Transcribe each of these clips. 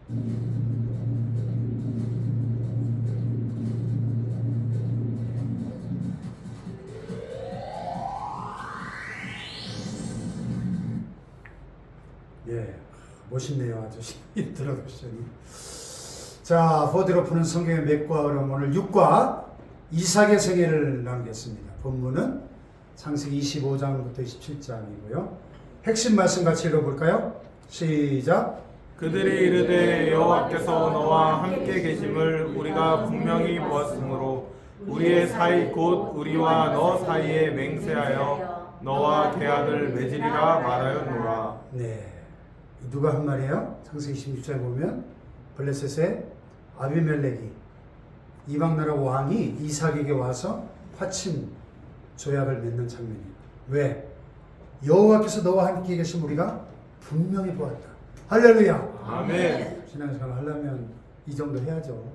예, 멋있네요. 아주 들어보시니. 자, 보드로 푸는 성경의 맥과 어려움, 오늘 6과 이삭의 생애를 나누겠습니다. 본문은 창세기 25장부터 27장이고요. 핵심 말씀 같이 읽어볼까요? 시작. 그들이 이르되 여호와께서 너와 함께 계심을 우리가 분명히 보았으므로 우리의 사이 곧 우리와 너 사이에 맹세하여 너와 계약을 맺으리라 말하였노라. 네, 누가 한 말이에요? 창세기 26장에 보면 블레셋의 아비멜렉이 이방나라 왕이 이삭에게 와서 화친 조약을 맺는 장면입니다. 왜? 여호와께서 너와 함께 계신 우리가 분명히 보았다. 할렐루야. 아멘. 신앙생활 하려면 이 정도 해야죠.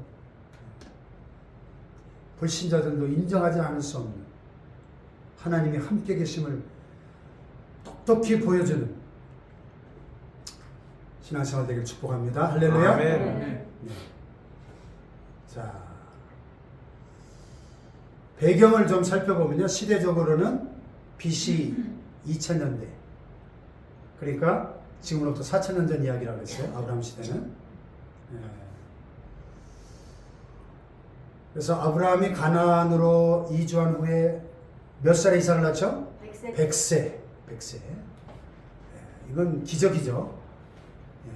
불신자들도 인정하지 않을 수 없는 하나님이 함께 계심을 똑똑히 보여주는 신앙생활 되길 축복합니다. 할렐루야. 아멘. 네. 자, 배경을 좀 살펴보면요, 시대적으로는 BC 2000년대, 그러니까 지금으로부터 4000년 전 이야기라고 했어요. 아브라함 시대는. 예. 그래서 아브라함이 가나안으로 이주한 후에 몇 살에 이삭을 낳죠? 100세. 예. 이건 기적이죠. 예.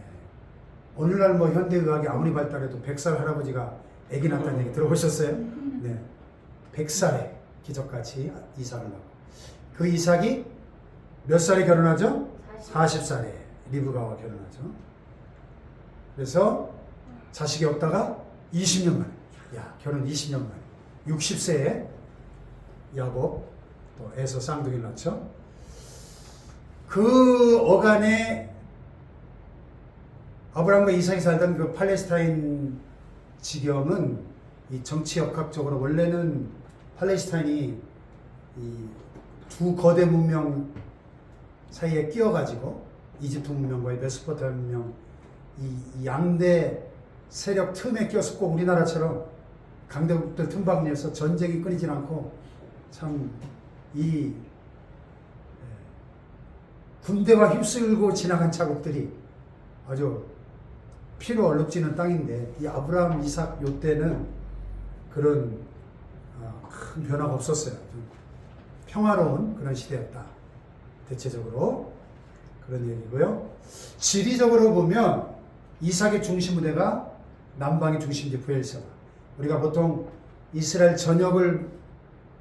오늘날 뭐 현대의학이 아무리 발달해도 100살 할아버지가 아기 낳았다는 얘기 들어보셨어요? 네. 100살에 기적같이 이삭을 낳고, 그 이삭이 몇 살에 결혼하죠? 40살에 리브가와 결혼하죠. 그래서 자식이 없다가 20년 만에, 결혼 20년 만에 60세에 야곱, 또 에서 쌍둥이를 낳죠. 그 어간에 아브라함과 이삭이 살던 그 팔레스타인 지경은 이 정치 역학적으로 원래는 팔레스타인이 이 두 거대 문명 사이에 끼어가지고 이집트 문명과 메소포타미아 문명 이 양대 세력 틈에 끼어서 꼭 우리나라처럼 강대국들 틈바구니에서 전쟁이 끊이질 않고 참 이 군대와 휩쓸고 지나간 자국들이 아주 피로 얼룩지는 땅인데, 이 아브라함, 이삭 요때는 그런 큰 변화가 없었어요. 평화로운 그런 시대였다. 대체적으로 그런 얘기고요. 지리적으로 보면 이삭의 중심 무대가 남방의 중심지 브엘세바. 우리가 보통 이스라엘 전역을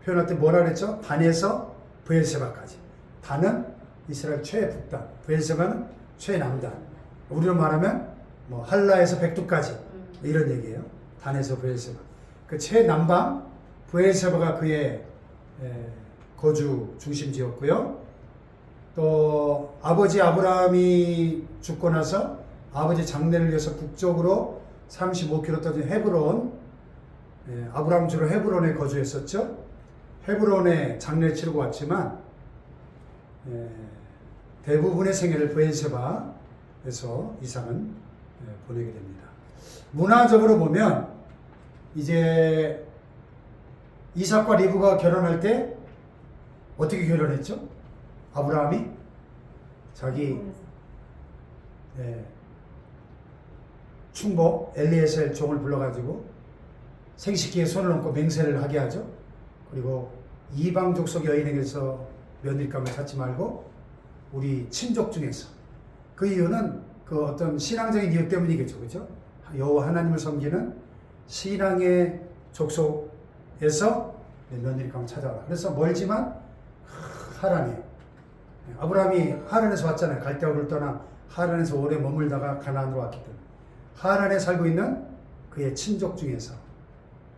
표현할 때 뭐라 그랬죠? 단에서 브엘세바까지. 단은 이스라엘 최북단, 브엘세바는 최남단. 우리로 말하면 뭐 할라에서 백두까지 이런 얘기예요. 단에서 브엘세바. 그 최남방 브엘세바가 그의 거주 중심지였고요. 또 아버지 아브라함이 죽고 나서 아버지 장례를 위해서 북쪽으로 35km 떨어진 헤브론, 아브라함 주로 헤브론에 거주했었죠. 헤브론에 장례를 치르고 왔지만 대부분의 생애를 브엘세바에서 이삭은 보내게 됩니다. 문화적으로 보면 이제 이삭과 리브가 결혼할 때 어떻게 결혼했죠? 아브라함이 자기 충복 엘리에셀 종을 불러가지고 생식기에 손을 얹고 맹세를 하게 하죠. 그리고 이방 족속 여인에게서 며느리감을 찾지 말고 우리 친족 중에서, 그 이유는 그 어떤 신앙적인 이유 때문이겠죠, 그렇죠? 여호와 하나님을 섬기는 신앙의 족속에서 며느리감을 찾아와. 그래서 멀지만 하란에, 아브라함이 하란에서 왔잖아요. 갈대아우를 떠나 하란에서 오래 머물다가 가나안으로 왔기 때문에 하란에 살고 있는 그의 친족 중에서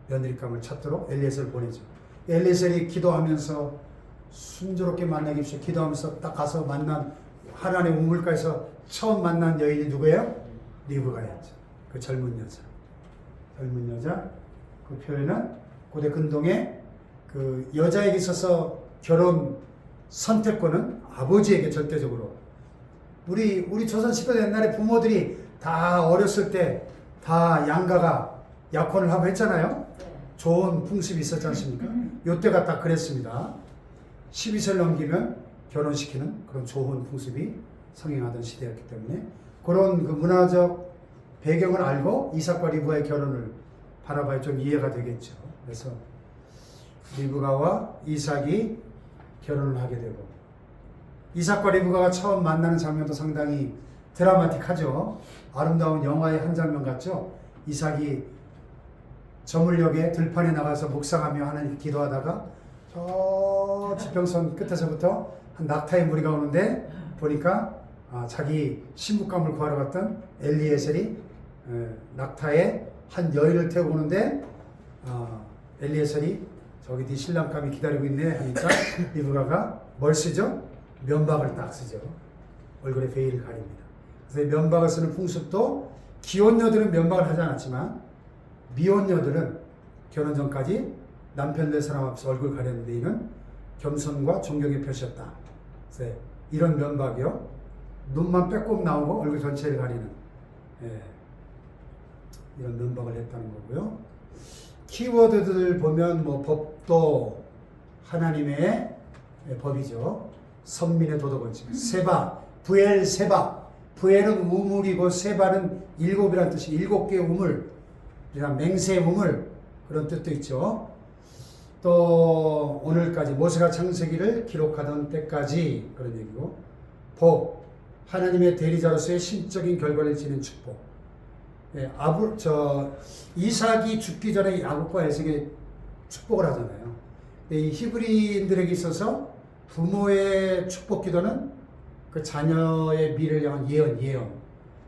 며느리감을 찾도록 엘리에셀을 보내죠. 엘리에셀이 기도하면서 순조롭게 만나기 위해서 기도하면서 딱 가서 만난 하란의 우물가에서 처음 만난 여인이 누구예요? 리브가였죠. 그 젊은 여자. 그 표현은 고대 근동에 그 여자에게 있어서 결혼 선택권은 아버지에게 절대적으로, 우리 조선 시대 옛날에 부모들이 다 어렸을 때 다 양가가 약혼을 하고 했잖아요. 좋은 풍습이 있었지 않습니까? 요때가 딱 그랬습니다. 12세를 넘기면 결혼시키는 그런 좋은 풍습이 성행하던 시대였기 때문에 그런 그 문화적 배경을 알고 이삭과 리브가의 결혼을 바라봐야 좀 이해가 되겠죠. 그래서 리브가와 이삭이 결혼을 하게 되고 이삭과 리브가가 처음 만나는 장면도 상당히 드라마틱하죠. 아름다운 영화의 한 장면 같죠. 이삭이 저물역에 들판에 나가서 묵상하며 하나님 기도하다가 저 지평선 끝에서부터 한 낙타의 무리가 오는데 보니까 자기 신부감을 구하러 갔던 엘리에셀이 낙타에 한 여인을 태우고 오는데 엘리에셀이 저기 네 신랑감이 기다리고 있네 하니까 리브가가 뭘 쓰죠? 면박을 딱 쓰죠. 얼굴에 베일을 가립니다. 그래서 면박을 쓰는 풍습도 기혼녀들은 면박을 하지 않았지만 미혼녀들은 결혼 전까지 남편들 사람 앞에서 얼굴 가렸는데 이는 겸손과 존경의 표시였다. 그래서 이런 면박이요. 눈만 빼꼼 나오고 얼굴 전체를 가리는 이런 면박을 했다는 거고요. 키워드들 보면 뭐 법도 하나님의 법이죠. 선민의 도덕원칙. 세바, 부엘세바. 부엘은 우물이고 세바는 일곱이라는 뜻이 일곱 개의 우물. 맹세의 우물 그런 뜻도 있죠. 또 오늘까지 모세가 창세기를 기록하던 때까지 그런 얘기고 복 하나님의 대리자로서의 신적인 결과를 지닌 축복. 이삭이 죽기 전에 야곱과 에서에게 축복을 하잖아요. 이 히브리인들에게 있어서 부모의 축복 기도는 그 자녀의 미래를 향한 예언.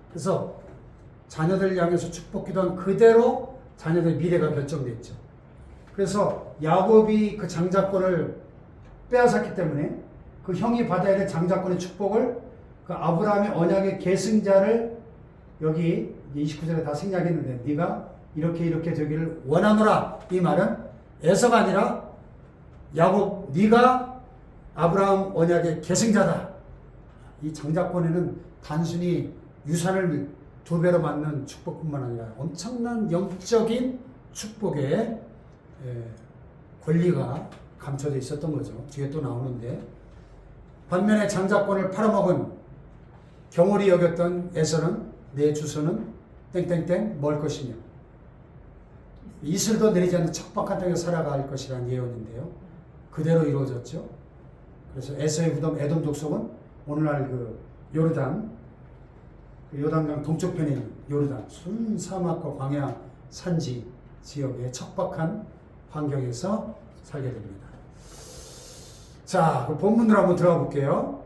그래서 자녀들을 향해서 축복 기도한 그대로 자녀들의 미래가 결정됐죠. 그래서 야곱이 그 장자권을 빼앗았기 때문에 그 형이 받아야 될 장자권의 축복을 그 아브라함의 언약의 계승자를 여기 29절에 다 생략했는데 네가 이렇게 되기를 원하노라. 이 말은 에서가 아니라 야곱 네가 아브라함 언약의 계승자다. 이 장자권에는 단순히 유산을 2배로 받는 축복뿐만 아니라 엄청난 영적인 축복의 권리가 감춰져 있었던 거죠. 뒤에 또 나오는데 반면에 장자권을 팔아먹은 경홀히 여겼던 에서는 내 주소는 땡땡땡 멀 것이며 이슬도 내리지 않는 척박한 땅에 살아갈 것이라는 예언인데요. 그대로 이루어졌죠. 그래서 에서의 무덤 에돔 족속은 오늘날 그 요단강 동쪽편에 있는 요르단 순 사막과 광야 산지 지역의 척박한 환경에서 살게 됩니다. 자, 그 본문으로 한번 들어가 볼게요.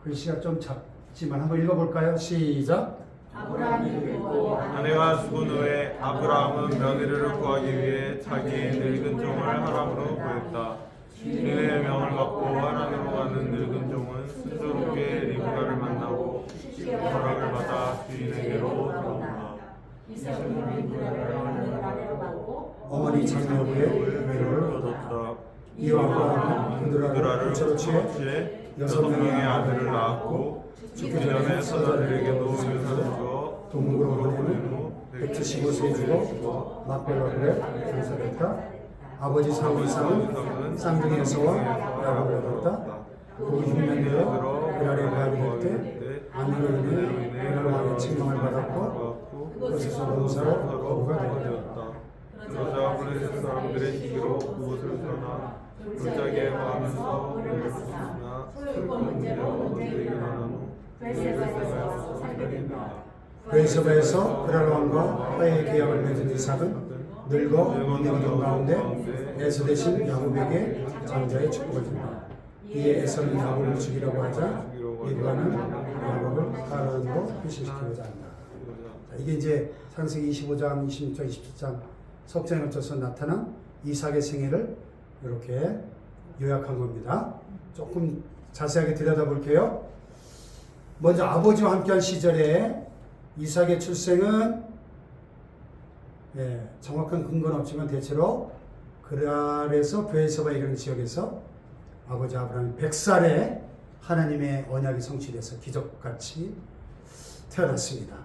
글씨가 좀 작지만 한번 읽어볼까요? 시작. 아브라함이 늙고 아내가 죽은 후에 아브라함은 며느리를 구하기 위해 자기의 늙은 종을 하람으로 구했다. 주님의 명을 받고 하란으로 가는 늙은 종은 순조롭게 리브가를 만나고 허락을 받아 주인에게로 돌아온다. 이삭은 리브가를 아내로 받고 어머니 장녀부의 위로를 얻었다. 이와 아브라함은 그들아를 부처로 취해 6명의 아들을 낳았고 죽기 전에 서자들에게도 유산을 주어 동국으로 보내는 후 175세에 죽어 막벨라를 장사했다. 아버지 사울상은 쌍둥이 에서와 야곱을 얻었다. 그 6년 들어 그날의 가을이 될때 아내로 인해 그날 왕의 칙령을 받았고 그것에서 농사로 거부가 되었다. 그러자 블레셋 사람들의 시기로 그곳을 떠나 골짜기에 거하면서 물을 줬으나 슬픈 문제로 그들에게 나눈 후 블레셋에서 살게 된다. 베에서바에서 그랄 왕과 화해의 계약을 맺은 이삭은 늙어 인형종 가운데 에서 대신 야곱에게 장자의 축복을 준다. 이에 에서는 야곱을 죽이려고 하자 리브가는 야곱을 하란으로 피신시키고자 한다. 자, 이게 이제 창세기 25장, 26장, 27장 석장에 걸쳐서 나타난 이삭의 생애를 이렇게 요약한 겁니다. 조금 자세하게 들여다볼게요. 먼저 아버지와 함께한 시절에 이삭의 출생은 정확한 근거는 없지만 대체로 그랄에서 베에서바 이라는 지역에서 아버지 아브라함이 100살에 하나님의 언약이 성취돼서 기적같이 태어났습니다.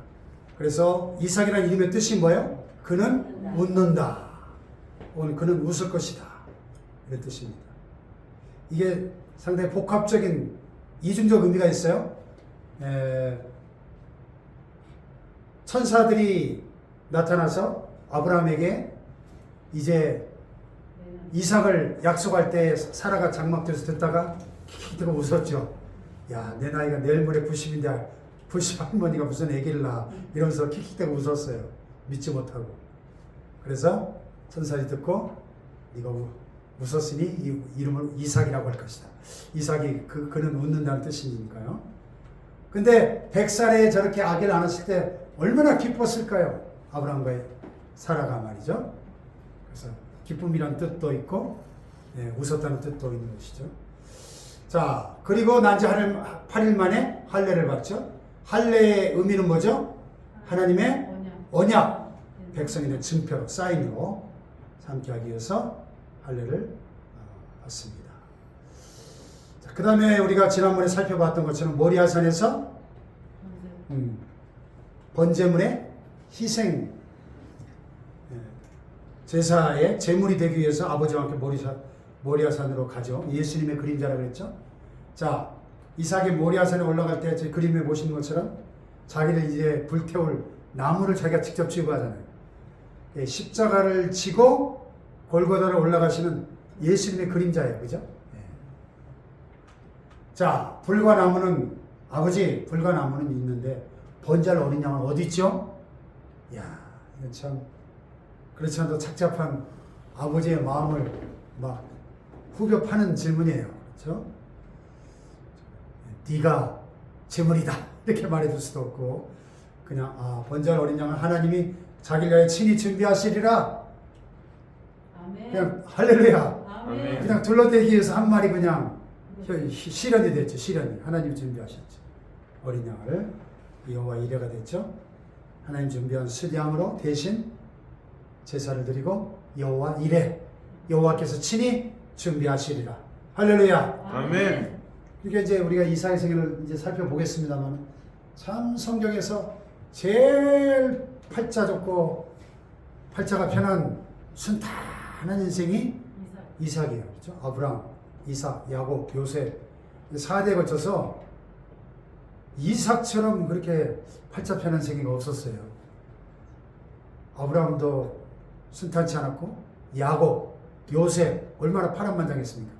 그래서 이삭이라는 이름의 뜻이 뭐예요? 그는 웃는다. 오늘 그는 웃을 것이다. 이런 뜻입니다. 이게 상당히 복합적인 이중적 의미가 있어요. 천사들이 나타나서 아브라함에게 이제 이삭을 약속할 때 사라가 장막에서 듣다가 킥킥대고 웃었죠. 야, 내 나이가 내일 모레 90인데 90 할머니가 무슨 애기를 낳아. 이러면서 킥킥대고 웃었어요. 믿지 못하고. 그래서 천사들이 듣고 네가 웃었으니 이 이름을 이삭이라고 할 것이다. 이삭이 그는 웃는다는 뜻이니까요. 근데 100살에 저렇게 아기를 안았을 때 얼마나 기뻤을까요? 아브라함과 사라가 말이죠. 그래서 기쁨이란 뜻도 있고 웃었다는 뜻도 있는 것이죠. 자, 그리고 난 지 8일 만에 할례를 받죠. 할례의 의미는 뭐죠? 하나님의 언약, 백성인의 증표로, 사인으로 삼게 하기 위해서 할례를 받습니다. 그 다음에 우리가 지난번에 살펴봤던 것처럼 모리아산에서 번제물의 희생 제사의 제물이 되기 위해서 아버지와 함께 모리아산으로 가죠. 예수님의 그림자라고 그랬죠. 자, 이삭이 모리아산에 올라갈 때 제 그림에 보시는 것처럼 자기를 이제 불태울 나무를 자기가 직접 쥐고 하잖아요. 십자가를 지고 골고다를 올라가시는 예수님의 그림자예요. 그죠? 자, 불과 나무는 아버지, 불과 나무는 있는데 번제할 어린 양은 어디 있죠? 야, 이건 참 그렇지 않아도 착잡한 아버지의 마음을 막 후벼 파는 질문이에요. 그렇죠? 네가 제물이다 이렇게 말해줄 수도 없고 그냥 번제할 어린 양은 하나님이 자기를 위하여 친히 준비하시리라. 아멘. 그냥 할렐루야. 아멘. 그냥 둘러대기 위해서 한 말이 그냥 실현이 됐죠. 실현이. 하나님 준비하셨죠. 어린 양을 여호와 이레가 됐죠. 하나님 준비한 수량으로 대신 제사를 드리고 여호와 이레, 여호와께서 친히 준비하시리라. 할렐루야. 아멘. 그러니까 이제 우리가 이삭의 생애를 이제 살펴보겠습니다만 참 성경에서 제일 팔자 좁고 팔자가 편한 순탄한 인생이 이삭이에요. 그렇죠? 아브라함, 이삭, 야곱, 요셉 4대에 거쳐서 이삭처럼 그렇게 팔자 편한 생애가 없었어요. 아브라함도 순탄치 않았고 야곱, 요셉 얼마나 파란만장했습니까?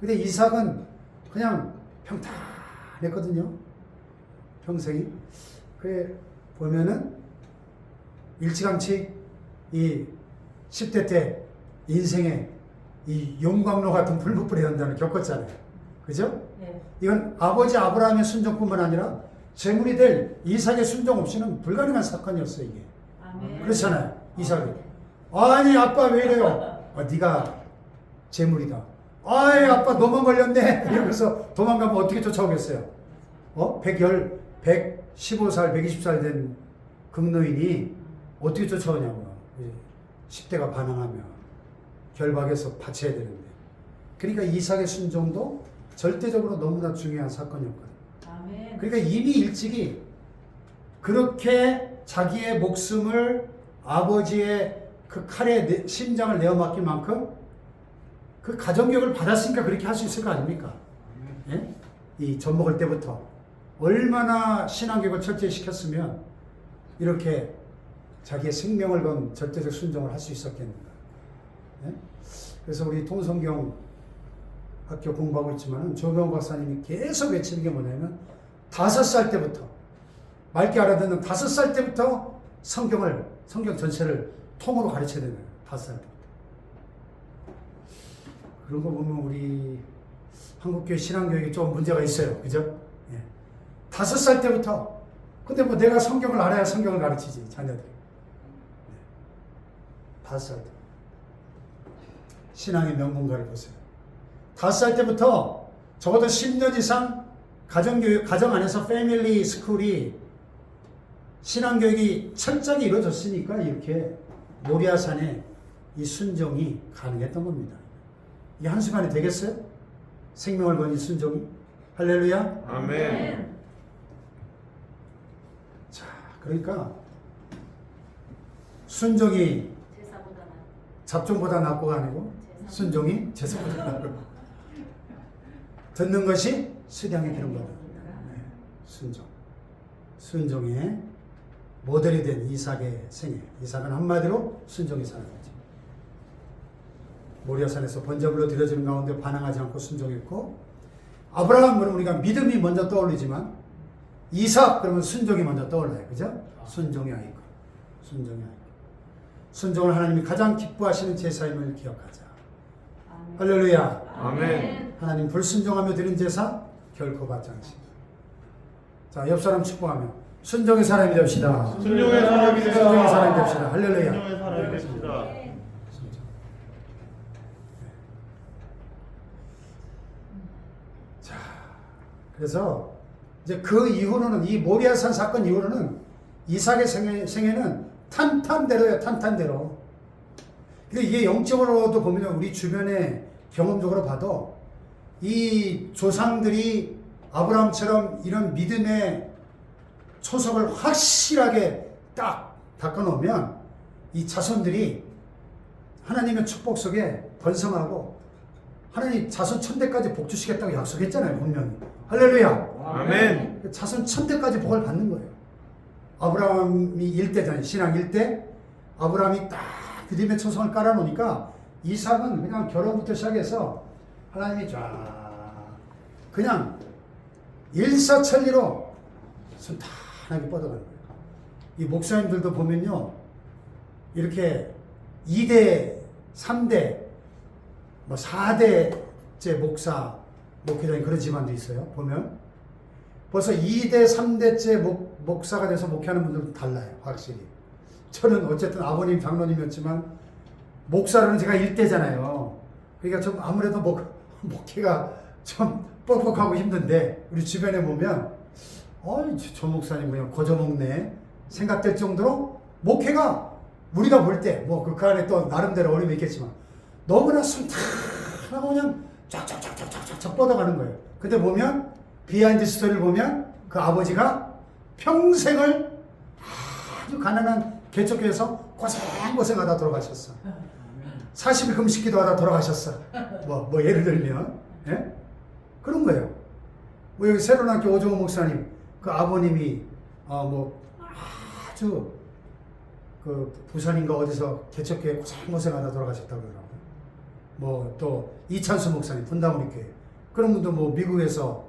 근데 이삭은 그냥 평탄했거든요. 평생이. 그래 보면은 일찌감치 이 10대 때 인생에 이 용광로 같은 불못불의 연단을 겪었잖아요. 그죠? 네. 이건 아버지 아브라함의 순종뿐만 아니라 제물이 될 이삭의 순종 없이는 불가능한 사건이었어요. 이게. 아멘. 그렇잖아요. 이삭이. 아니 아빠 왜 이래요? 네가 제물이다. 아이 아빠 너만 걸렸네. 이러면서 도망가면 어떻게 쫓아오겠어요? 115살 120살 된 극노인이 어떻게 쫓아오냐고요. 10대가 반항하면 결박해서 바쳐야 되는데. 그러니까 이삭의 순종도 절대적으로 너무나 중요한 사건이었거든요. 아멘. 그러니까 이미 일찍이 그렇게 자기의 목숨을 아버지의 그 칼에 심장을 내어맡길 만큼 그 가정교육을 받았으니까 그렇게 할 수 있을 거 아닙니까? 예? 이 젖 먹을 때부터 얼마나 신앙교육을 철저히 시켰으면 이렇게 자기의 생명을 건 절대적 순종을 할 수 있었겠는가? 예? 그래서 우리 통성경 학교 공부하고 있지만은 조병 박사님이 계속 외치는 게 뭐냐면 5살 때부터 맑게 알아듣는 5살 때부터 성경 전체를 통으로 가르쳐야 되는 거예요. 5살 때부터. 그런 거 보면 우리 한국교회 신앙교육이 좀 문제가 있어요. 그죠? 예. 5살 때부터. 근데 뭐 내가 성경을 알아야 성경을 가르치지, 자녀들이. 예. 5살 때. 신앙의 명문가를 보세요. 5살 때부터 적어도 10년 이상 가정교육, 가정 안에서 패밀리 스쿨이 신앙교육이 철저하게 이루어졌으니까 이렇게 모리아산에 이 순종이 가능했던 겁니다. 이게 한순간에 되겠어요? 생명을 건 이 순종이? 할렐루야? 아멘. 자, 그러니까 순종이 제사보다 나. 잡종보다 낫고가 아니고 순종이 제사보다 낫고 듣는 것이 수량이 되는 거다. 네, 순종. 순종의 모델이 된 이삭의 생애. 이삭은 한마디로 순종이 사는 거지. 모리아산에서 번제물로 드려지는 가운데 반항하지 않고 순종했고, 아브라함은 우리가 믿음이 먼저 떠올리지만 이삭 그러면 순종이 먼저 떠올라요. 그죠? 순종의 아이콘. 순종의 아이콘. 순종을 하나님이 가장 기뻐하시는 제사임을 기억하자. 아멘. 할렐루야. 아멘. 하나님 불순종하며 드린 제사 결코 받지 않습니다. 자, 옆 사람 축복하며 순종의 사람이 됩시다. 순종의 사람이 되라. 순종의 사람이 됩시다. 할렐루야. 순종의 사람이 됩시다. 순종. 자, 그래서 이제 그 이후로는 이 모리아산 사건 이후로는 이삭의 생애는 탄탄대로예요. 탄탄대로. 근데 이게 영적으로도 보면 우리 주변에 경험적으로 봐도 이 조상들이 아브라함처럼 이런 믿음의 초석을 확실하게 딱 닦아놓으면 이 자손들이 하나님의 축복 속에 번성하고 하나님 자손 천대까지 복 주시겠다고 약속했잖아요. 분명히. 할렐루야. 아멘. 자손 천대까지 복을 받는 거예요. 아브라함이 일대잖아요. 신앙 일대. 아브라함이 딱 믿음의 초성을 깔아놓으니까 이삭은 그냥 결혼부터 시작해서 하나님이 쫙 그냥 일사천리로 순탄하게 뻗어가는 거예요. 이 목사님들도 보면요, 이렇게 2대, 3대, 뭐 4대째 목회자인 그런 집안도 있어요. 보면 벌써 2대, 3대째 목사가 돼서 목회하는 분들은 달라요. 확실히. 저는 어쨌든 아버님 장로님이었지만 목사로는 제가 1대잖아요. 그러니까 좀 아무래도 목회가 좀 뻑뻑하고 힘든데 우리 주변에 보면 저 목사님 그냥 거저먹네 생각될 정도로 목회가 우리가 볼 때 뭐 그 안에 또 나름대로 어려움이 있겠지만 너무나 순탄하고 그냥 쫙쫙쫙쫙쫙쫙 뻗어가는 거예요. 근데 보면 비하인드 스토리를 보면 그 아버지가 평생을 아주 가난한 개척교에서 고생하다 돌아가셨어. 40일 금식기도 하다 돌아가셨어. 뭐 예를 들면 예? 그런 거예요. 뭐 여기 새로운학교 오정호 목사님 그 아버님이 아주 그 부산인가 어디서 개척교회 고생하다 돌아가셨다고 그러더라고요. 뭐 또 이찬수 목사님 분당우리 교회 그런 분도 뭐 미국에서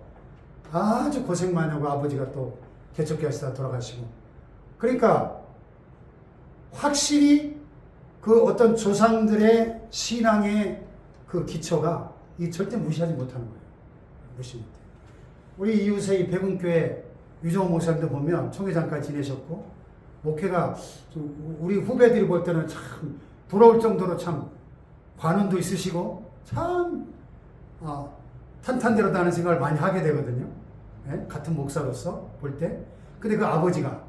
아주 고생 많이 하고 아버지가 또 개척교회 하시다 돌아가시고, 그러니까 확실히 그 어떤 조상들의 신앙의 그 기초가 이 절대 무시하지 못하는 거예요. 무시 못해. 우리 이웃의 백운교회 유정호 목사님도 보면 총회장까지 지내셨고 목회가 우리 후배들이 볼 때는 참 부러울 정도로 참 관운도 있으시고 참 탄탄대로다는 생각을 많이 하게 되거든요. 예? 같은 목사로서 볼 때. 근데 그 아버지가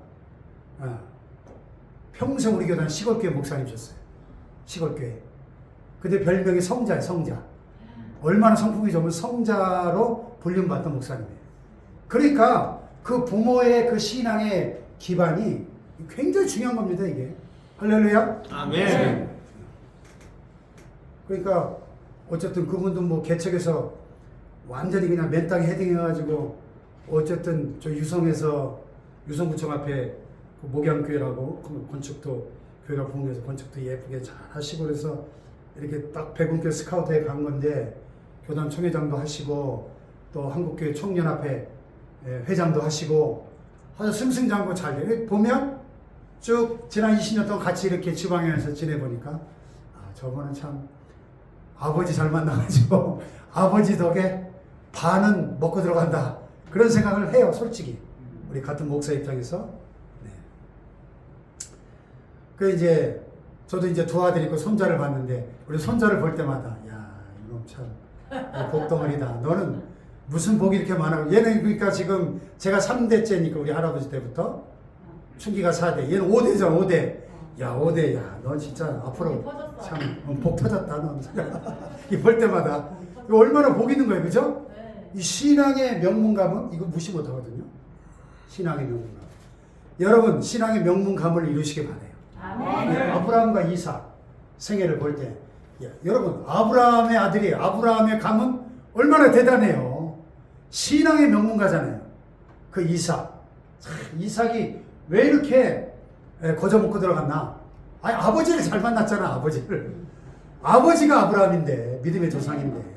평생 우리 교단 시골교회 목사님이셨어요. 시골교회. 근데 별명이 성자예요. 성자. 얼마나 성품이 좋으면 성자로 불림받던 목사님이에요. 그러니까 그 부모의 그 신앙의 기반이 굉장히 중요한 겁니다. 이게. 할렐루야. 아멘. 그러니까 어쨌든 그분도 뭐 개척에서 완전히 그냥 맨 땅에 헤딩해가지고 어쨌든 저 유성에서 유성구청 앞에 그 목양교회라고 그 건축도 교회가 부흥해서 건축도 예쁘게 잘 하시고 그래서 이렇게 딱 백운교회 스카우트에 간 건데 교단 총회장도 하시고 또 한국교회 총연합회 회장도 하시고 아주 승승장구 잘 돼요. 보면 쭉 지난 20년 동안 같이 이렇게 지방에서 지내보니까 저분은 참 아버지 잘 만나가지고 아버지 덕에 반은 먹고 들어간다 그런 생각을 해요. 솔직히 우리 같은 목사 입장에서. 네. 그 이제 저도 이제 두 아들 있고 손자를 봤는데 우리 손자를 볼 때마다 야 이놈 참 복덩어리다. 너는 무슨 복이 이렇게 많아. 얘는 그러니까 지금 제가 3대째니까 우리 할아버지 때부터 충기가 4대 얘는 5대잖아. 5대. 야 5대 야 너 진짜 앞으로 참 복 터졌다. 너. 이 볼 때마다 이거 얼마나 복 있는 거예요. 그죠? 이 신앙의 명문감은 이거 무시 못하거든요. 신앙의 명문감. 여러분 신앙의 명문감을 이루시길 바라요. 아멘. 아브라함과 이삭 생애를 볼 때, 여러분 아브라함의 아들이 아브라함의 감은 얼마나 대단해요. 신앙의 명문가잖아요. 그 이삭. 이삭이 왜 이렇게 거저먹고 들어갔나? 아니, 아버지를 잘 만났잖아. 아버지가 아브라함인데, 믿음의 조상인데.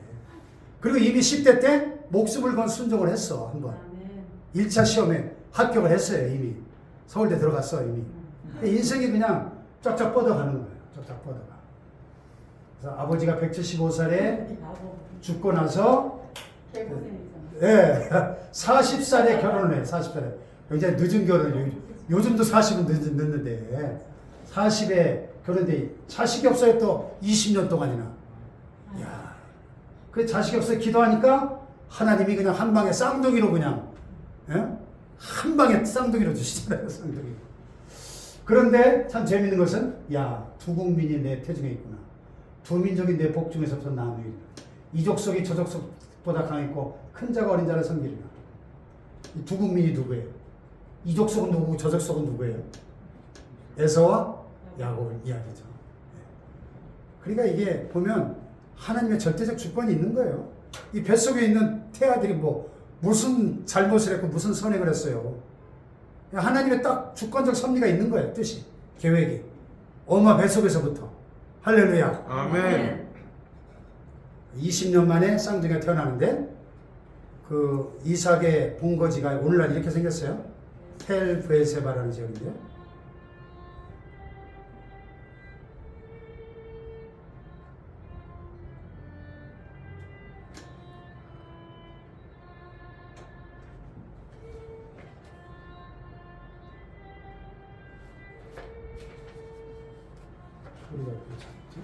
그리고 이미 10대 때 목숨을 건 순종을 했어. 한번 아멘. 1차 시험에 합격을 했어요. 이미 서울대 들어갔어. 이미 인생이 그냥 쫙쫙 뻗어가는 거예요. 쫙쫙 뻗어가. 그래서 아버지가 175살에 죽고 나서 40살에 결혼을 해. 40살에. 굉장히 늦은 결혼이에요. 요즘도 40은 늦는데 40에 결혼돼 자식이 없어요. 또 20년 동안이나. 야, 그 자식이 없어요. 기도하니까 하나님이 그냥 한 방에 쌍둥이로 그냥 한 방에 쌍둥이로 주시잖아요. 쌍둥이. 그런데 참 재밌는 것은 두 국민이 내 태중에 있구나. 두 민족이 내 복 중에서부터 나누리라. 이 족속이 저 족속보다 강했고 큰 자가 어린 자를 섬기리라. 이 두 국민이 누구예요? 이 족속은 누구고 저 족속은 누구예요? 에서와 야곱의 이야기죠. 그러니까 이게 보면 하나님의 절대적 주권이 있는 거예요. 이 뱃속에 있는 태아들이 무슨 잘못을 했고 무슨 선행을 했어요. 하나님의 딱 주권적 섭리가 있는 거예요. 뜻이, 계획이. 엄마 뱃속에서부터. 할렐루야. 아멘. 20년 만에 쌍둥이가 태어나는데 그 이삭의 본거지가 오늘날 이렇게 생겼어요. 텔 브에세바라는 지역인데요. 소리가 괜찮지?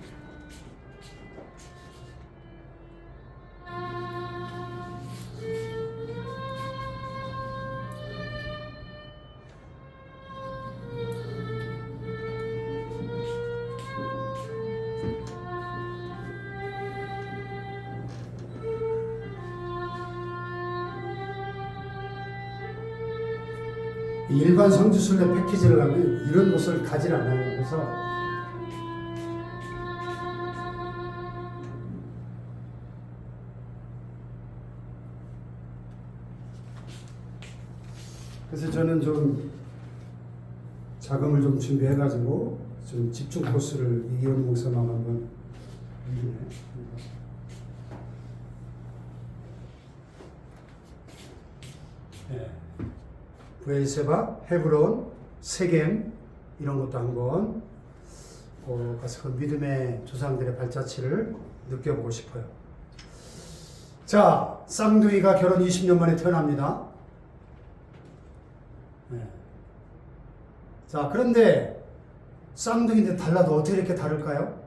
일반 성지순례 패키지를 가면 이런 옷을 가지 않아요. 그래서 저는 좀 자금을 좀 준비해가지고 좀 집중 코스를 이기원 목사만 한번 브에세바, 헤브론, 세겜 이런 것도 한번 가서 그 믿음의 조상들의 발자취를 느껴보고 싶어요. 자, 쌍둥이가 결혼 20년 만에 태어납니다. 자, 그런데 쌍둥이인데 달라도 어떻게 이렇게 다를까요?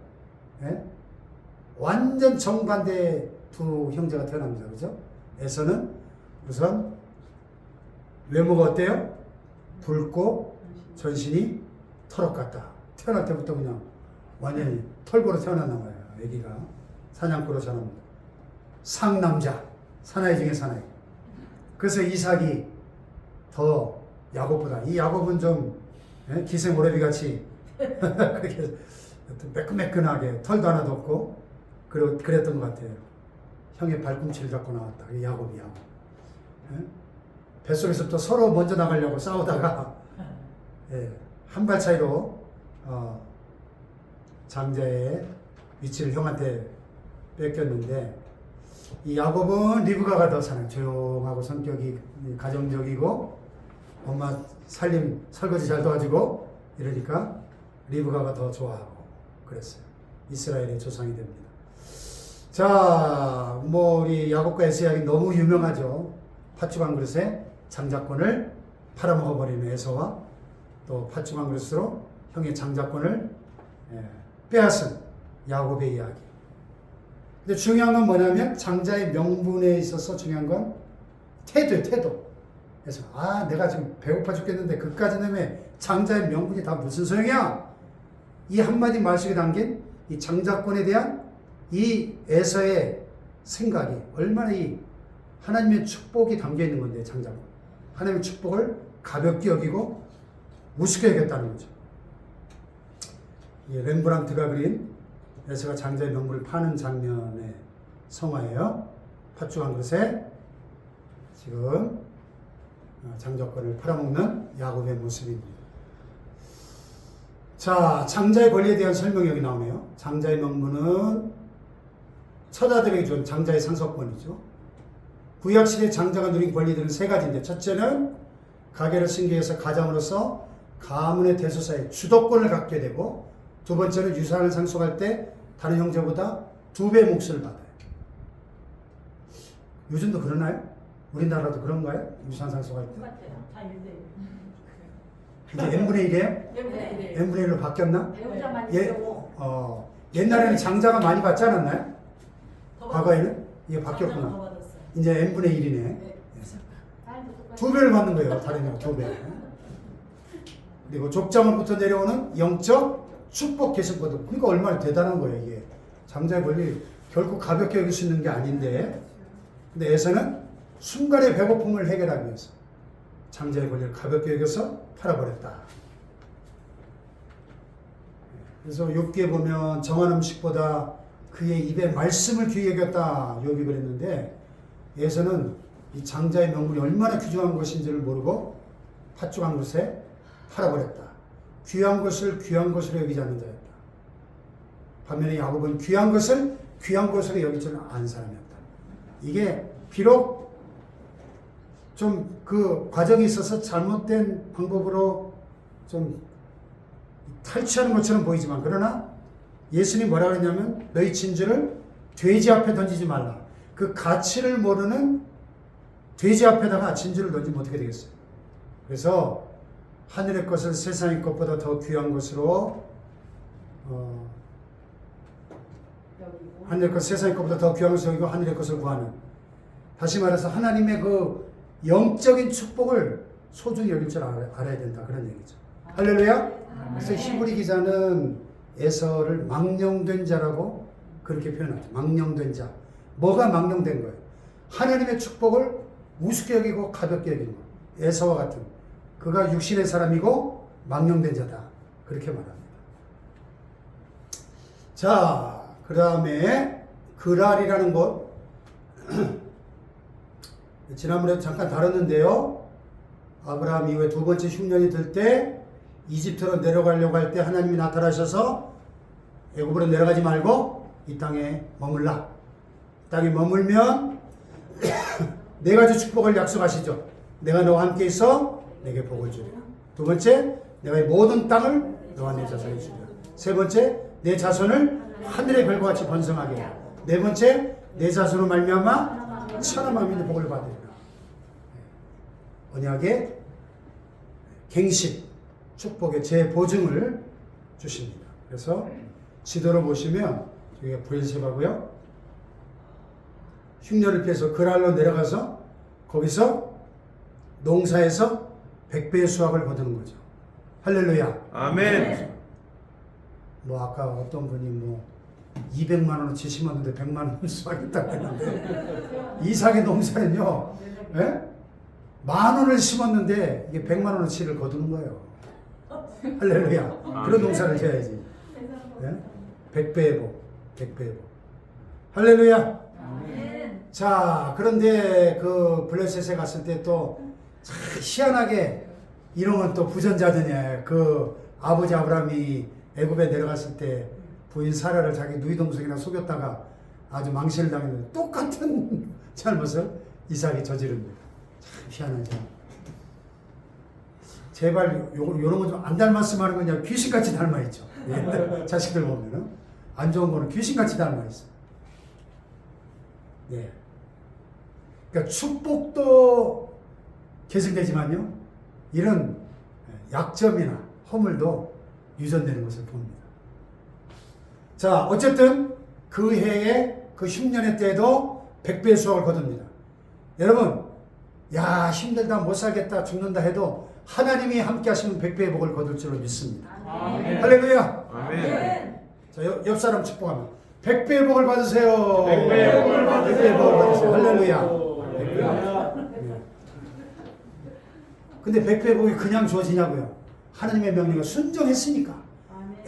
완전 정반대 두 형제가 태어납니다. 그죠? 에서는 우선 외모가 어때요? 붉고 전신이 털옷 같다. 태어날 때부터 그냥 완전히 털보로 태어났나 봐요. 아기가 사냥꾼으로 자랍니다. 상남자, 사나이 중에 사나이. 그래서 이삭이 더 야곱보다, 이 야곱은 좀 기생 오래비 같이 그렇게 매끈매끈하게 털도 하나도 없고 그랬던 것 같아요. 형의 발꿈치를 잡고 나왔다. 야곱이 야곱. 뱃속에서부터 서로 먼저 나가려고 싸우다가 한 발 차이로 장자의 위치를 형한테 뺏겼는데 이 야곱은 리브가가 더 사는 조용하고 성격이 가정적이고 엄마 살림 설거지 잘 도와주고 이러니까 리브가가 더 좋아하고 그랬어요. 이스라엘의 조상이 됩니다. 자, 우리 야곱과 에서 이야기 너무 유명하죠. 팥죽 한 그릇에 장자권을 팔아먹어버리는 에서와 또 팥죽 한 그릇으로 형의 장자권을 빼앗은 야곱의 이야기. 근데 중요한 건 뭐냐면 장자의 명분에 있어서 중요한 건 태도예요. 태도. 그래서 내가 지금 배고파 죽겠는데 그까지 놈의 장자의 명분이 다 무슨 소용이야? 이 한마디 말 속에 담긴 이 장자권에 대한 이 에서의 생각이 얼마나 이 하나님의 축복이 담겨 있는 건데 장자권. 하나님의 축복을 가볍게 여기고 무식해 여겼다는 거죠. 렘브란트가 그린 에서가 장자의 명물을 파는 장면의 성화예요. 팥죽 한 그릇에 지금 장자권을 팔아먹는 야곱의 모습입니다. 자, 장자의 권리에 대한 설명이 여기 나오네요. 장자의 명분은 처자들에게 준 장자의 상속권이죠. 구약시대 장자가 누린 권리들은 세 가지인데, 첫째는 가계를 승계해서 가장으로서 가문의 대소사에 주도권을 갖게 되고, 두 번째는 유산을 상속할 때 다른 형제보다 2배 몫을 받아요. 요즘도 그러나요? 우리나라도 그런가요? 유산 상속할 때? 똑같아요. 다 일대 이제 n분의 1이에요? 네. n분의 1로 바뀌었나? 배우자만 예, 있고 옛날에는 장자가 많이 받지 않았나요? 과거에는? 이게 더 바뀌었구나. 받았어요. 이제 n분의 1이네. 네. 딸도 똑같이. 2배를 받는 거예요. 다른 형 2배. 그리고 족장으로부터 내려오는 영적 축복 계승권도. 그러니까 얼마나 대단한 거예요, 이게. 장자의 권리 결국 가볍게 여길 수 있는 게 아닌데, 근데 에서는 순간의 배고픔을 해결하기 위해서 장자의 권리를 가볍게 여겨서 팔아버렸다. 그래서 욥기에 보면 정한 음식보다 그의 입에 말씀을 귀히 여겼다, 욥이 그랬는데, 에서는 이 장자의 명분이 얼마나 귀중한 것인지를 모르고 팥죽 한 그릇에 팔아버렸다. 귀한 것을 귀한 것으로 여기지 않는 자였다. 반면에 야곱은 귀한 것을 귀한 것으로 여기지 않은 사람이었다. 이게 비록 좀 그 과정이 있어서 잘못된 방법으로 좀 탈취하는 것처럼 보이지만, 그러나 예수님이 뭐라고 했냐면, 너희 진주를 돼지 앞에 던지지 말라. 그 가치를 모르는 돼지 앞에다가 진주를 던지면 어떻게 되겠어요? 그래서 하늘의 것을 세상의 것보다 더 귀한 것으로 여기고. 하늘의 것, 세상의 것보다 더 귀한 것을 여기고 하늘의 것을 구하는, 다시 말해서 하나님의 그 영적인 축복을 소중히 여길 줄 알아야 된다, 그런 얘기죠. 할렐루야. 그래서 히브리 기자는 에서를 망령된 자라고 그렇게 표현하죠. 망령된 자. 뭐가 망령된 거예요? 하나님의 축복을 우습게 여기고 가볍게 여기는 거예요. 에서와 같은, 그가 육신의 사람이고 망령된 자다, 그렇게 말합니다. 자, 그 다음에 그랄이라는 곳, 지난번에 잠깐 다뤘는데요. 아브라함 이후에 두 번째 흉년이 들 때 이집트로 내려가려고 할 때 하나님이 나타나셔서 애굽으로 내려가지 말고 이 땅에 머물라. 땅에 머물면 네 가지 축복을 약속하시죠. 내가 너와 함께 있어 내게 복을 주리라. 두 번째, 내가 이 모든 땅을 너와 내 자손에 주리라. 세 번째, 내 자손을 하늘의 별과 같이 번성하게 하라. 네 번째, 내 자손으로 말미암아 천하 만민의 복을 받으리라. 언약의 갱신, 축복의 재보증을 주십니다. 그래서 지도로 보시면 여기가 브엘세바고요. 흉년을 피해서 그랄로 내려가서 거기서 농사에서 100배의 수확을 거두는 거죠. 할렐루야. 아멘. 뭐 아까 어떤 분이 뭐 200만 원어치 심었는데 100만 원 수확했다고 했는데, 이삭의 농사는요, 예? 10,000원을 심었는데 이게 100만 원어치를 거두는 거예요. 할렐루야. 그런 농사를 지어야지. 예? 100배의 복, 100배의 복. 할렐루야. 자, 그런데 그 블레셋에 갔을 때 또 희한하게, 이런 또 부전자드냐. 그 아버지 아브라함이 애굽에 내려갔을 때 부인 사라를 자기 누이 동생이랑 속였다가 아주 망신을 당했는데 똑같은 잘못을 이삭이 저지릅니다. 참 희한하죠. 제발 요런 거 좀 안 닮았으면 하는 거냐. 귀신같이 닮아있죠. 자식들 보면은 안 좋은 거는 귀신같이 닮아있어. 네. 그러니까 축복도 계승되지만요, 이런 약점이나 허물도 유전되는 것을 봅니다. 자, 어쨌든 그 해에 그 흉년의 때에도 100배의 수확을 거둡니다. 여러분, 야, 힘들다, 못 살겠다, 죽는다 해도 하나님이 함께 하시면 100배의 복을 거둘 줄로 믿습니다. 아멘. 할렐루야. 아멘. 자, 옆 사람 축복하면 100배의 복을 받으세요. 100배의 복을 받으세요. 100배의 복을 받으세요. 할렐루야. 네. 근데 100배의 복이 그냥 주어지냐고요? 하나님의 명령을 순종했으니까.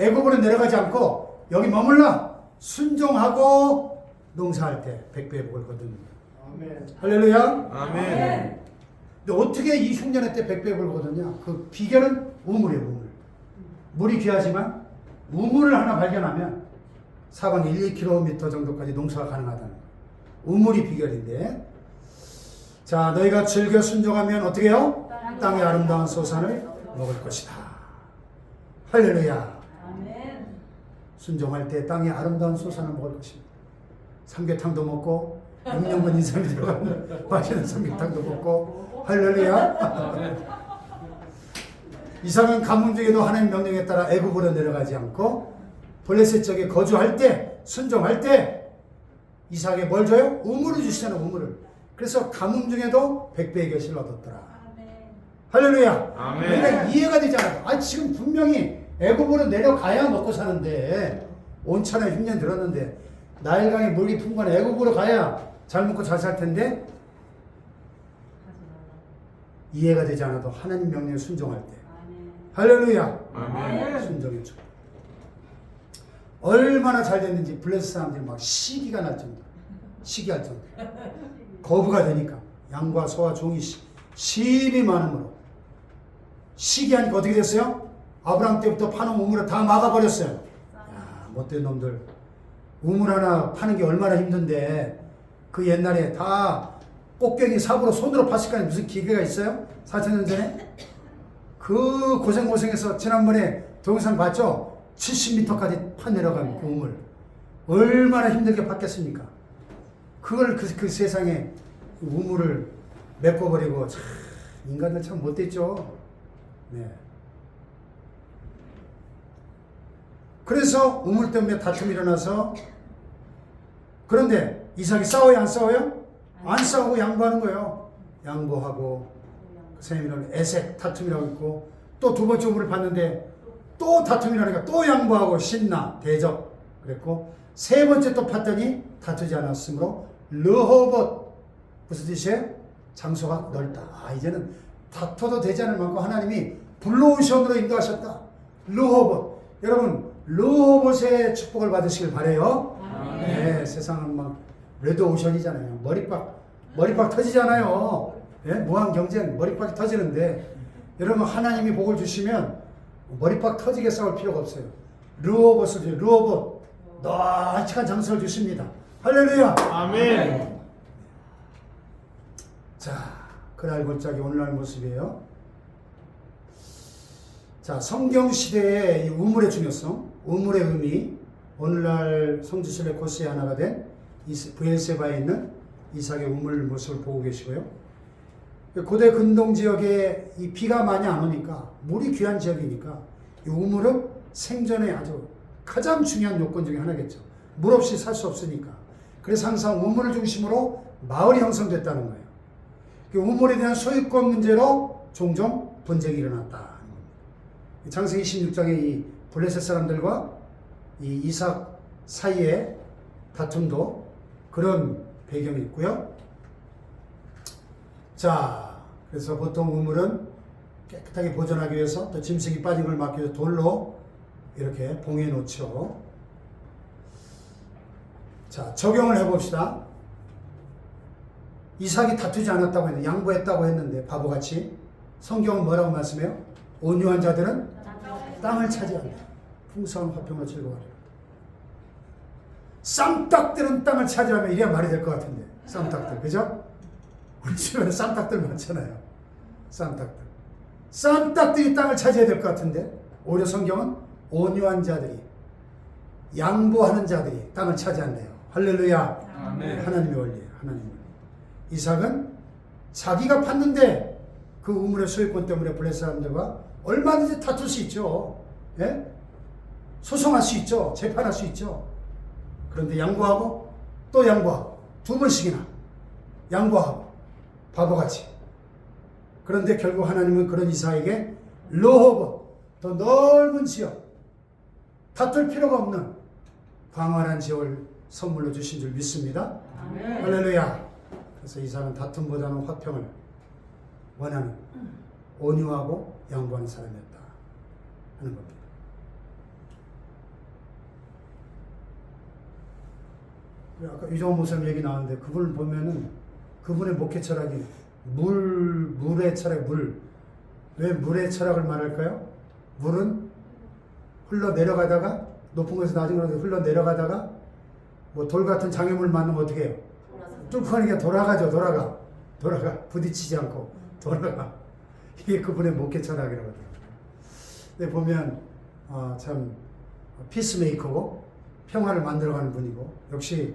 애굽으로 내려가지 않고 여기 머물러 순종하고 농사할 때 백배의 복을 거둡니다. 할렐루야. 아멘. 근데 어떻게 이 흉년의 때 백배의 복을 거두냐? 그 비결은 우물이에요. 우물. 물이 귀하지만 우물을 하나 발견하면 사방 1-2km 정도까지 농사가 가능하다는 거예요. 우물이 비결인데, 자, 너희가 즐겨 순종하면 어떻게 해요? 땅의 아름다운 소산을 먹을 것이다. 할렐루야. 아멘. 순종할 때 땅의 아름다운 소산을 먹을 것입니다. 삼계탕도 먹고 6년간 인삼이 들어가는 맛있는 삼계탕도 먹고. 할렐루야. 이삭은 가뭄 중에도 하나님 명령에 따라 애굽으로 내려가지 않고 블레셋 지역에 거주할 때, 순종할 때 이삭에게 뭘 줘요? 우물을 주시잖아요. 우물을. 그래서 가뭄 중에도 백배의 결실을 얻었더라. 아멘. 할렐루야. 아멘. 그러니까 이해가 되지 않아요. 아, 지금 분명히 애굽으로 내려가야 먹고 사는데 온천에 흉년 들었는데 나일강에 물이 풍부한 애굽으로 가야 잘 먹고 잘 살 텐데 하지 말라. 이해가 되지 않아도 하나님 명령에 순종할 때 아멘. 할렐루야. 아멘. 순종해줘. 얼마나 잘 됐는지 블레셋 사람들이 막 시기가 날 정도, 시기할 정도, 거부가 되니까 양과 소와 종이 심히 많음으로 시기하니까 어떻게 됐어요? 아브라함 때부터 파놓은 우물을 다 막아버렸어요. 야, 못된 놈들. 우물 하나 파는 게 얼마나 힘든데 그 옛날에 다 꽃갱이 삽으로 손으로 팠을 거니 무슨 기계가 있어요? 4,000년 전에? 그 고생해서 지난번에 동영상 봤죠? 70m까지 파 내려간 그 우물. 얼마나 힘들게 팠겠습니까? 그걸 그 세상에 우물을 메꿔버리고 참 인간들 참 못됐죠. 네. 그래서 우물 때문에 다툼이 일어나서, 그런데 이삭이 싸워요 안 싸워요? 안 싸우고 양보하는 거예요. 양보하고 그 셈이라는 에색 다툼이라고 있고, 또 두 번째 우물을 봤는데 또 다툼이라니까 또 양보하고 신나 대적 그랬고, 세 번째 또 팠더니 다투지 않았으므로 르호봇, 무슨 뜻이에요? 장소가 넓다. 아, 이제는 다퉈도 되지 않을 만큼 하나님이 블루오션으로 인도하셨다. 르호봇. 여러분 르호봇의 축복을 받으시길 바래요. 네, 세상은 막 레드오션이잖아요. 머리빡 터지잖아요. 예? 무한 경쟁 머리빡이 터지는데, 여러분 하나님이 복을 주시면 머리빡 터지게 싸울 필요가 없어요. 르호봇을 주세요. 르호봇. 널찍한 장소를 주십니다. 할렐루야. 아멘. 자, 그날 골짜기 오늘날 모습이에요. 자, 성경 시대의 이 우물의 중요성, 우물의 의미, 오늘날 성지순례 코스의 하나가 된 브엘세바에 있는 이삭의 우물 모습을 보고 계시고요. 고대 근동 지역에 이 비가 많이 안 오니까, 물이 귀한 지역이니까 이 우물은 생존의 아주 가장 중요한 요건 중에 하나겠죠. 물 없이 살 수 없으니까. 그래서 항상 우물을 중심으로 마을이 형성됐다는 거예요. 우물에 대한 소유권 문제로 종종 분쟁이 일어났다. 창세기 16장의 이 블레셋 사람들과 이 이삭 사이의 다툼도 그런 배경이 있고요. 자, 그래서 보통 우물은 깨끗하게 보존하기 위해서 또 짐승이 빠진 걸 막기 위해서 돌로 이렇게 봉해 놓죠. 자, 적용을 해봅시다. 이삭이 다투지 않았다고 했는데, 양보했다고 했는데 바보같이, 성경은 뭐라고 말씀해요? 온유한 자들은 땅을 차지한다. 풍성한 화평으로 즐거워하리라. 쌈딱들은 땅을 차지하면 이래야 말이 될 것 같은데, 쌈딱들, 그죠? 우리 주변에 쌈딱들 많잖아요. 쌈딱들이 땅을 차지해야 될 것 같은데, 오히려 성경은 온유한 자들이, 양보하는 자들이 땅을 차지한대요. 할렐루야. 아멘. 하나님의 원리예요. 하나님의 원리. 이삭은 자기가 팠는데 그 우물의 소유권 때문에 블레셋 사람들과 얼마든지 다툴 수 있죠. 예? 소송할 수 있죠. 재판할 수 있죠. 그런데 양보하고 또 양보하고 두 번씩이나 양보하고 바보같이. 그런데 결국 하나님은 그런 이삭에게 르호봇, 더 넓은 지역, 다툴 필요가 없는 광활한 지역을 선물로 주신 줄 믿습니다. 아멘. 할렐루야. 그래서 이삭은 다툼보다는 화평을 원하는 온유하고 양보하는 사람이었다 하는 겁니다. 아까 유정호 목사님 얘기 나왔는데 그분을 보면은 그분의 목회 철학이 물의 철학, 물. 왜 물의 철학을 말할까요? 물은 흘러 내려가다가 높은 곳에서 낮은 곳으로 흘러 내려가다가 뭐 돌 같은 장애물 만나면 어떻게 해요? 뚫고 가는 게 돌아가 부딪히지 않고 돌아가. 이게 그분의 목회 철학이라고 하더라고요. 근데 보면 참 피스메이커고 평화를 만들어가는 분이고 역시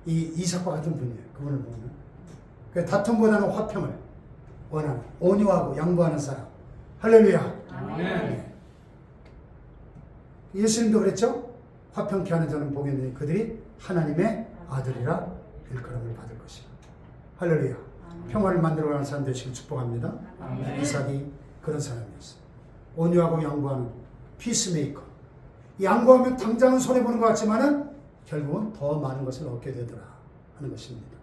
이 이삭과 같은 분이에요. 그분을 보면 다툼보다는 화평을 원하는 온유하고 양보하는 사람. 할렐루야. 아멘. 예수님도 그랬죠? 화평케 하는 자는 복이 있느니 그들이 하나님의 아들이라 일컬음을 받을 것이다. 할렐루야. 평화를 만들어가는 사람 되시길 축복합니다. 아멘. 이삭이 그런 사람이었어요. 온유하고 양보하는 피스메이커. 양보하면 당장은 손해보는 것 같지만은 결국은 더 많은 것을 얻게 되더라 하는 것입니다.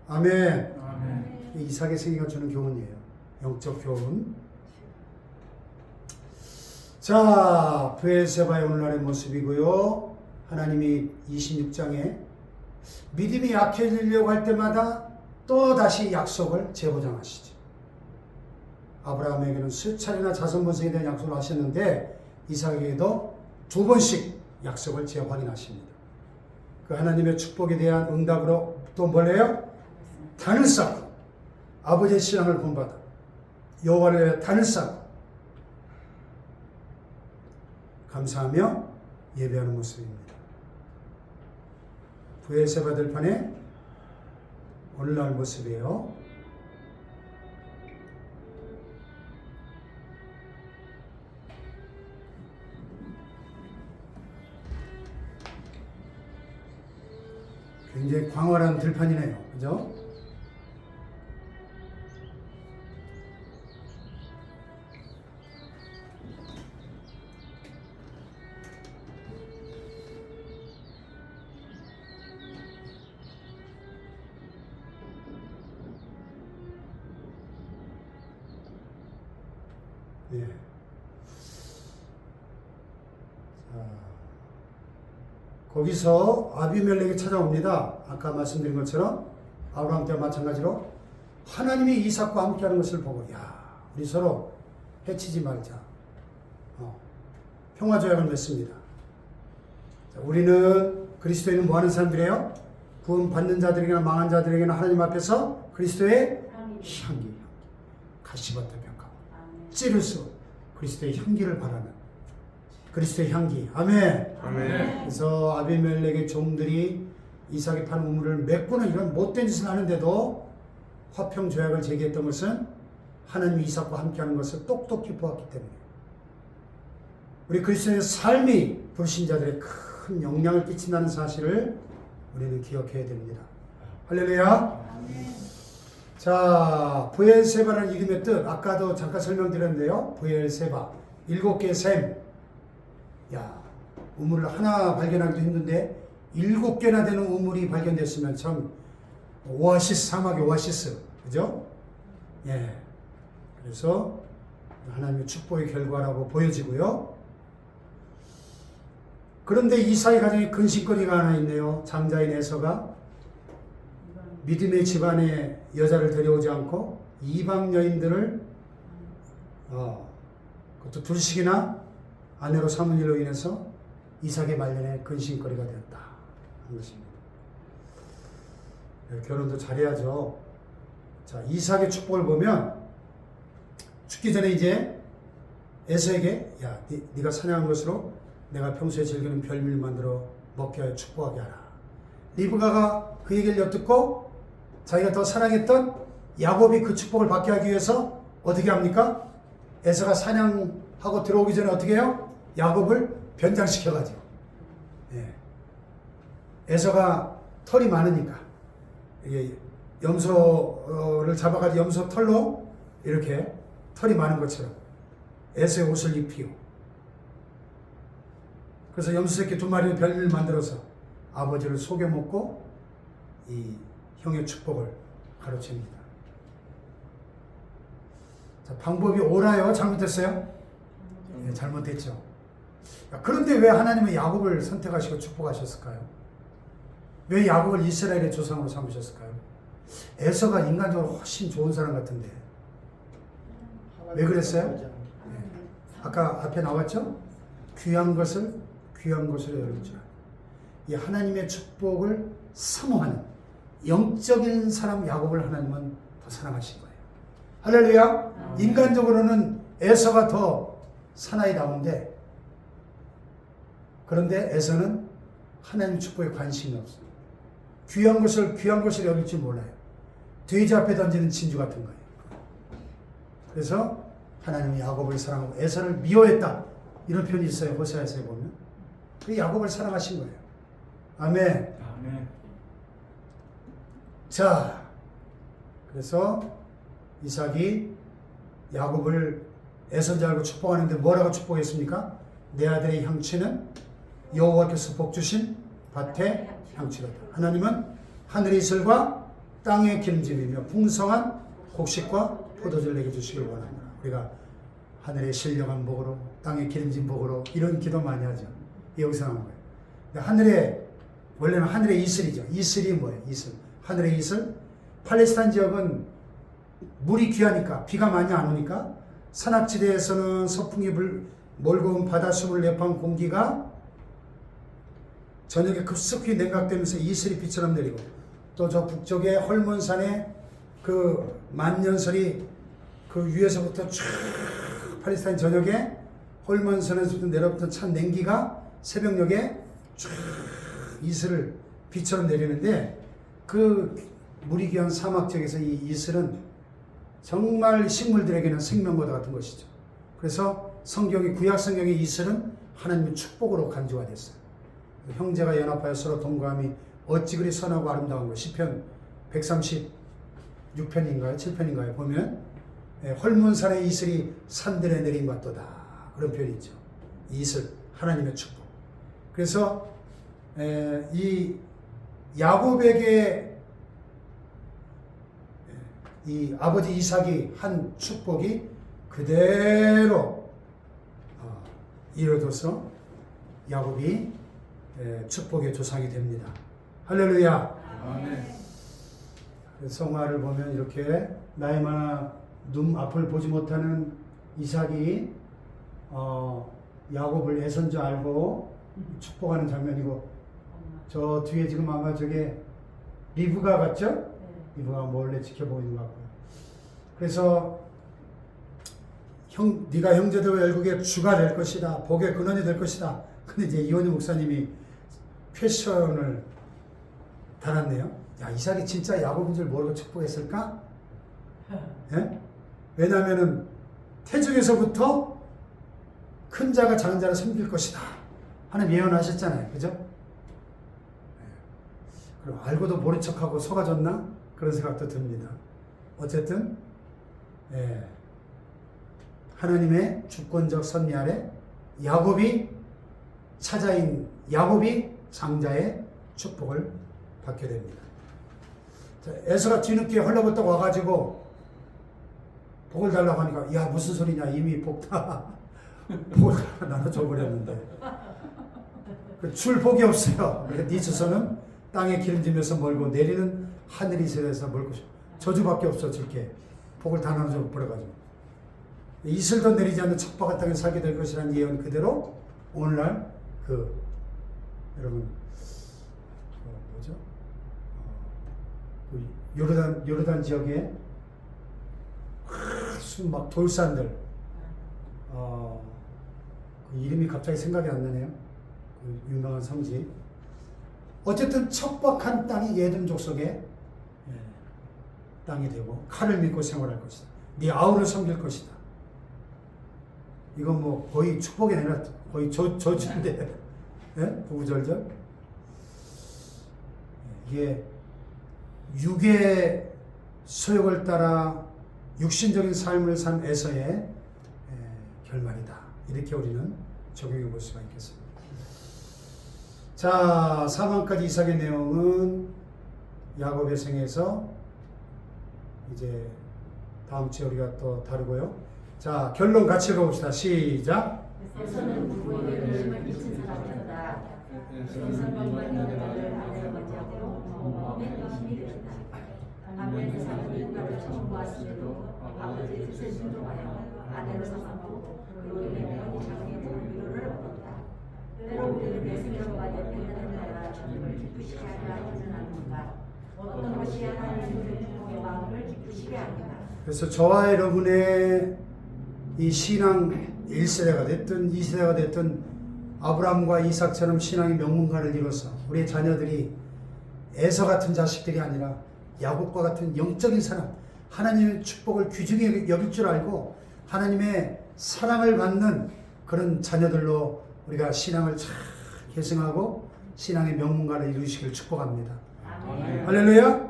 아멘. 아멘. 이삭의 생애가 주는 교훈이에요. 영적 교훈. 자, 브엘세바의 오늘날의 모습이고요. 하나님이 26장에 믿음이 약해지려고 할 때마다 또 다시 약속을 재보장하시죠. 아브라함에게는 수차례나 자손번성에 대한 약속을 하셨는데 이삭에게도 2번씩 약속을 재확인하십니다. 그 하나님의 축복에 대한 응답으로 또 뭘 해요? 단을 쌓고 아버지의 신앙을 본받아 여호와를 위해 단을 쌓고 감사하며 예배하는 모습입니다. 브엘세바 들판의 오늘날 모습이에요. 굉장히 광활한 들판이네요. 그죠? 예. 자, 거기서 아비멜렉이 찾아옵니다. 아까 말씀드린 것처럼 아브라함 때와 마찬가지로 하나님이 이삭과 함께하는 것을 보고 야, 우리 서로 해치지 말자. 평화조약을 맺습니다. 자, 우리는 그리스도인은 뭐하는 사람들이에요? 구원 받는 자들에게나 망한 자들에게나 하나님 앞에서 그리스도의 향기, 가시밭에 벽하고 찌를 수 그리스도의 향기를 바라는 그리스도의 향기. 아멘. 아멘. 그래서 아비멜렉의 종들이 이삭이 판 우물을 메꾸는 이런 못된 짓을 하는데도 화평 조약을 제기했던 것은 하나님이 이삭과 함께하는 것을 똑똑히 보았기 때문에 우리 그리스도의 삶이 불신자들의 큰 영향을 끼친다는 사실을 우리는 기억해야 됩니다. 할렐루야. 자, 브엘세바라는 이름의 뜻 아까도 잠깐 설명드렸는데요. 브엘세바 7개의 샘. 야, 우물을 하나 발견하기도 힘든데 7개나 되는 우물이 발견됐으면 참 오아시스, 사막의 오아시스, 그죠? 예. 그래서 하나님의 축복의 결과라고 보여지고요. 그런데 이삭의 가정에 근심거리가 하나 있네요. 장자인 에서가 믿음의 집안에 여자를 데려오지 않고 이방 여인들을 그것도 둘씩이나 아내로 삼은 일로 인해서 이삭의 말년에 근심거리가 되었다 하는 것입니다. 결혼도 잘해야죠. 자, 이삭의 축복을 보면 죽기 전에 이제 에서에게 야, 네가 사냥한 것으로 내가 평소에 즐기는 별미를 만들어 먹게 하여 축복하게 하라. 리브가가 그 얘기를 엿듣고 자기가 더 사랑했던 야곱이 그 축복을 받게 하기 위해서 어떻게 합니까? 에서가 사냥하고 들어오기 전에 어떻게 해요? 야곱을 변장시켜가지고. 예. 에서가 털이 많으니까 이게 염소를 잡아가지고 염소 털로 이렇게 털이 많은 것처럼 에서의 옷을 입히고 그래서 염소 새끼 2마리의 별미를 만들어서 아버지를 속여먹고 이 형의 축복을 가로챕니다. 자, 방법이 옳아요? 잘못됐어요? 네, 잘못됐죠. 그런데 왜 하나님은 야곱을 선택하시고 축복하셨을까요? 왜 야곱을 이스라엘의 조상으로 삼으셨을까요? 에서가 인간적으로 훨씬 좋은 사람 같은데 왜 그랬어요? 아까 앞에 나왔죠? 귀한 것을 여길 줄 알아요. 이 하나님의 축복을 사모하는 영적인 사람 야곱을 하나님은 더 사랑하신 거예요. 할렐루야. 인간적으로는 에서가 더 사나이다운데 그런데 에서는 하나님 축복에 관심이 없어요. 귀한 것을 여길 줄 몰라요. 돼지 앞에 던지는 진주 같은 거예요. 그래서 하나님이 야곱을 사랑하고 에서를 미워했다. 이런 표현이 있어요. 호세아서에 보면. 그 야곱을 사랑하신 거예요. 아멘. 아멘. 자, 그래서 이삭이 야곱을 에서인 줄 알고 축복하는데 뭐라고 축복했습니까? 내 아들의 향취는 여호와께서 복 주신 밭의 향취로다. 하나님은 하늘의 이슬과 땅의 기름짐이며 풍성한 곡식과 포도주를 내게 주시길 원합니다. 우리가 하늘의 신령한 복으로 땅의 기름진 복으로 이런 기도 많이 하죠. 여기서 나온 거예요. 원래는 하늘의 이슬이죠. 이슬이 뭐예요? 이슬. 하늘의 이슬. 팔레스타인 지역은 물이 귀하니까 비가 많이 안 오니까 산악지대에서는 서풍이 몰고 온 바닷수물 내포한 공기가 저녁에 급속히 냉각되면서 이슬이 비처럼 내리고 또 저 북쪽의 헐몬산의 그 만년설이 그 위에서부터 쭉 팔레스타인 저녁에 헐몬산에서부터 내려붙은 찬 냉기가 새벽녘에 쭉 이슬을 비처럼 내리는데 그 물이 귀한 사막 지역에서 이 이슬은 정말 식물들에게는 생명보다 같은 것이죠. 그래서 구약 성경의 이슬은 하나님의 축복으로 간주가 됐어요. 형제가 연합하여 서로 동감이 어찌 그리 선하고 아름다운 것. 시편 136편인가요? 7편인가요? 보면 헐몬산의 이슬이 산들에 내린 것도다. 그런 표현이 있죠. 이슬, 하나님의 축복. 그래서 이 야곱에게 이 아버지 이삭이 한 축복이 그대로 이루어져서 야곱이 축복의 조상이 됩니다. 할렐루야. 아멘. 성화를 보면 이렇게 나이 많아 눈 앞을 보지 못하는 이삭이 야곱을 애선 줄 알고 축복하는 장면이고 저 뒤에 지금 아마 저게 리브가 같죠? 리브가 몰래 지켜보고 있는 것 같고요. 그래서 네가 형제들 열국의 주가 될 것이다. 복의 근원이 될 것이다. 근데 이제 이원희 목사님이 퀘션을 달았네요. 야, 이삭이 진짜 야곱인 줄 모르고 축복했을까? 예? 왜냐하면은 태중에서부터 큰 자가 작은 자를 섬길 것이다 하는 예언하셨잖아요. 그죠? 그럼 알고도 모른 척하고 속아줬나? 그런 생각도 듭니다. 어쨌든 하나님의 주권적 섭리 아래 야곱이 장자의 축복을 받게 됩니다. 자, 에서가 뒤늦게 헐레벌떡 와가지고 복을 달라고 하니까 야 무슨 소리냐 이미 복 다 복을 나눠줘 버렸는데 줄 복이 없어요. 네 주소는 땅에 기름지면서 멀고 내리는 하늘이 세에서 멀고 저주밖에 없어. 줄게 복을 다 나눠줘 버려가지고 이슬도 내리지 않는 척박한 땅에 살게 될 것이라는 예언 그대로 오늘날 여러분 뭐죠? 요르단 지역에 막 돌산들 그 이름이 갑자기 생각이 안 나네요. 그 유명한 성지. 어쨌든 척박한 땅이 예든 족속의 땅이 되고 칼을 믿고 생활할 것이다. 네 아우를 섬길 것이다. 이건 뭐 거의 축복이 아니라 거의 저주인데 구구절절. 이게 육의 소욕을 따라 육신적인 삶을 산 에서의 결말이다. 이렇게 우리는 적용해 볼 수가 있겠습니다. 자, 사망까지 이삭의 내용은 야곱의 생에서 이제 다음 주에 우리가 또 다루고요. 자, 결론 같이 읽어봅시다. 시작. 에서는 누구에게 의심을 끼친 사람이었다. 아버지 사람이 인간을 청구하시려도 아버지 뜻에 순종하여 아내를 삼았고 그로 인해 영원히 자기의 위로를 얻었다. 때로 우리는 내 생각과 예편을 하여 주님을 기쁘시게 하려 하지는 않는가. 어떤 것이 하나님의 주님의 마음을 기쁘시게 하느냐. 그래서 저와 여러분의 이 신앙 1세대가 됐든 2세대가 됐든 아브라함과 이삭처럼 신앙의 명문가를 이뤄서 우리의 자녀들이 에서 같은 자식들이 아니라 야곱과 같은 영적인 사람, 하나님의 축복을 귀중히 여길 줄 알고 하나님의 사랑을 받는 그런 자녀들로 우리가 신앙을 잘 계승하고 신앙의 명문가를 이루시길 축복합니다. 아멘. 할렐루야.